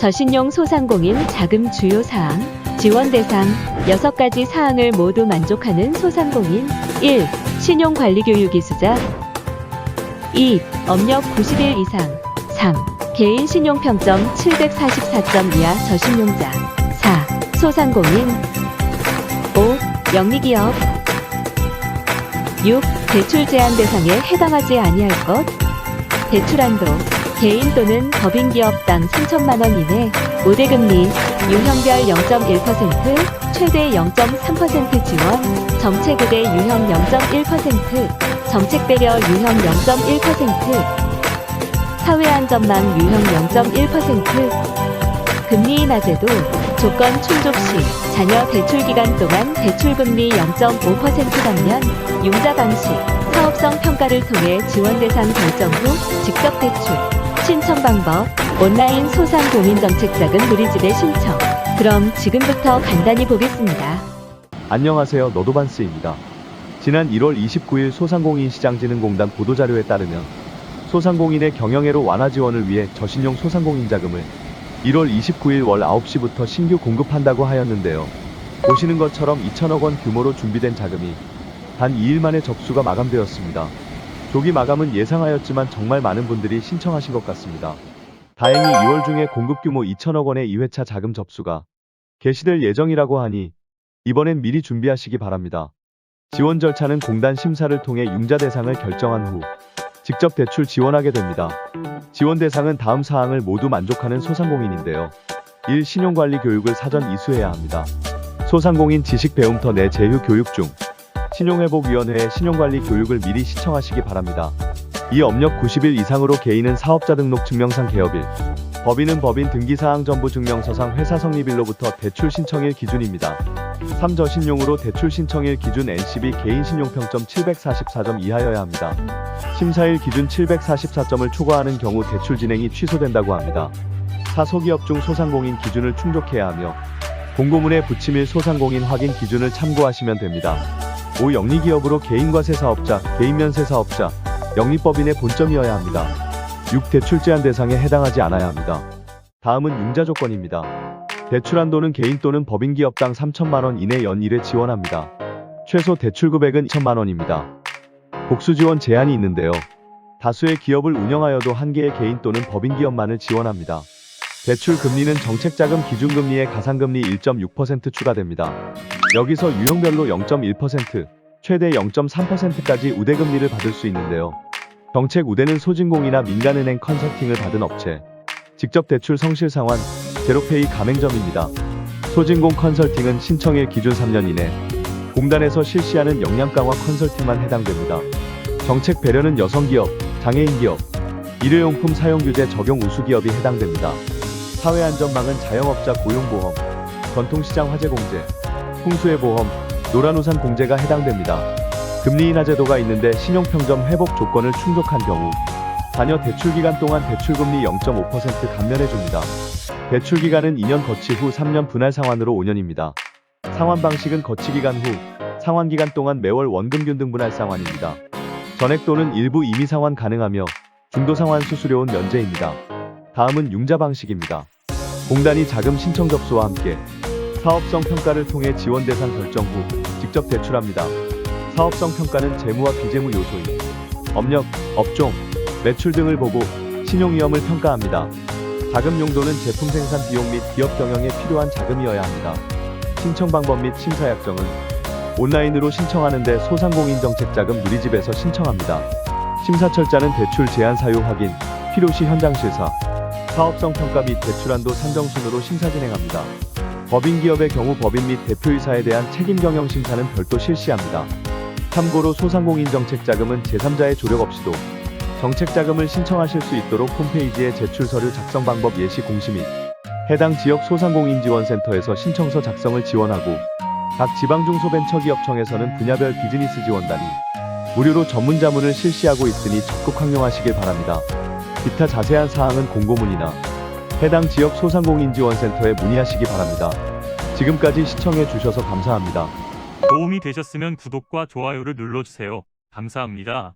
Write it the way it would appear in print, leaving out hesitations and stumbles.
저신용 소상공인 자금 주요 사항, 지원 대상 6가지 사항을 모두 만족하는 소상공인. 1. 신용관리교육이수자. 2. 업력 90일 이상. 3. 개인 신용평점 744점 이하 저신용자. 4. 소상공인. 5. 영리기업. 6. 대출 제한 대상에 해당하지 아니할 것. 대출한도 개인 또는 법인기업당 3천만원 이내, 우대금리, 유형별 0.1%, 최대 0.3% 지원, 정책우대 유형 0.1%, 정책배려 유형 0.1%, 사회안전망 유형 0.1%, 금리 인하제도, 조건 충족 시 자녀 대출기간 동안 대출금리 0.5% 감면, 융자 방식, 사업성 평가를 통해 지원 대상 결정 후 직접 대출, 신청 방법, 온라인 소상공인정책자금 누리집에 신청. 그럼 지금부터 간단히 보겠습니다. 안녕하세요, 너도반스입니다. 지난 1월 29일 소상공인시장진흥공단 보도자료에 따르면 소상공인의 경영애로 완화 지원을 위해 저신용 소상공인 자금을 1월 29일 월 9시부터 신규 공급한다고 하였는데요. 보시는 것처럼 2천억 원 규모로 준비된 자금이 단 2일 만에 접수가 마감되었습니다. 조기 마감은 예상하였지만 정말 많은 분들이 신청하신 것 같습니다. 다행히 2월 중에 공급 규모 2천억 원의 2회차 자금 접수가 개시될 예정이라고 하니 이번엔 미리 준비하시기 바랍니다. 지원 절차는 공단 심사를 통해 융자 대상을 결정한 후 직접 대출 지원하게 됩니다. 지원 대상은 다음 사항을 모두 만족하는 소상공인인데요. 1. 신용관리 교육을 사전 이수해야 합니다. 소상공인 지식배움터 내 제휴 교육 중 신용회복위원회의 신용관리 교육을 미리 시청하시기 바랍니다. 이 업력 90일 이상으로 개인은 사업자 등록 증명상 개업일, 법인은 법인 등기사항 전부 증명서상 회사 성립일로부터 대출 신청일 기준입니다. 3. 저신용으로 대출 신청일 기준 NCB 개인 신용평점 744점 이하여야 합니다. 심사일 기준 744점을 초과하는 경우 대출 진행이 취소된다고 합니다. 4. 소기업 중 소상공인 기준을 충족해야 하며 공고문에 붙임일 소상공인 확인 기준을 참고하시면 됩니다. 5. 영리기업으로 개인과세사업자, 개인면세사업자, 영리법인의 본점이어야 합니다. 6. 대출 제한 대상에 해당하지 않아야 합니다. 다음은 융자 조건입니다. 대출한도는 개인 또는 법인기업당 3천만원 이내 연 1회 지원합니다. 최소 대출 금액은 2천만 원입니다. 복수 지원 제한이 있는데요. 다수의 기업을 운영하여도 한 개의 개인 또는 법인기업만을 지원합니다. 대출 금리는 정책자금 기준금리에 가상금리 1.6% 추가됩니다. 여기서 유형별로 0.1%, 최대 0.3%까지 우대금리를 받을 수 있는데요. 정책 우대는 소진공이나 민간은행 컨설팅을 받은 업체, 직접 대출 성실 상환, 제로페이 가맹점입니다. 소진공 컨설팅은 신청일 기준 3년 이내, 공단에서 실시하는 역량 강화 컨설팅만 해당됩니다. 정책 배려는 여성기업, 장애인기업, 일회용품 사용규제 적용 우수기업이 해당됩니다. 사회안전망은 자영업자 고용보험, 전통시장 화재공제, 풍수해보험, 노란우산 공제가 해당됩니다. 금리 인하 제도가 있는데 신용평점 회복 조건을 충족한 경우 자녀 대출기간 동안 대출금리 0.5% 감면해줍니다. 대출기간은 2년 거치 후 3년 분할 상환으로 5년입니다. 상환 방식은 거치기간 후 상환기간 동안 매월 원금균 등 분할 상환입니다. 전액 또는 일부 임의 상환 가능하며 중도상환 수수료는 면제입니다. 다음은 융자 방식입니다. 공단이 자금 신청 접수와 함께 사업성 평가를 통해 지원 대상 결정 후 직접 대출합니다. 사업성 평가는 재무와 비재무 요소인 업력, 업종, 매출 등을 보고 신용 위험을 평가합니다. 자금 용도는 제품 생산 비용 및 기업 경영에 필요한 자금이어야 합니다. 신청 방법 및 심사 약정은 온라인으로 신청하는데 소상공인 정책자금 누리집에서 신청합니다. 심사 철자는 대출 제한 사유 확인, 필요시 현장 실사, 사업성 평가 및 대출한도 산정 순으로 심사 진행합니다. 법인기업의 경우 법인 및 대표이사에 대한 책임 경영 심사는 별도 실시합니다. 참고로 소상공인 정책자금은 제3자의 조력 없이도 정책자금을 신청하실 수 있도록 홈페이지에 제출서류 작성 방법 예시 공시 및 해당 지역 소상공인지원센터에서 신청서 작성을 지원하고 각 지방중소벤처기업청에서는 분야별 비즈니스 지원단이 무료로 전문자문을 실시하고 있으니 적극 활용하시길 바랍니다. 기타 자세한 사항은 공고문이나 해당 지역 소상공인지원센터에 문의하시기 바랍니다. 지금까지 시청해 주셔서 감사합니다. 도움이 되셨으면 구독과 좋아요를 눌러주세요. 감사합니다.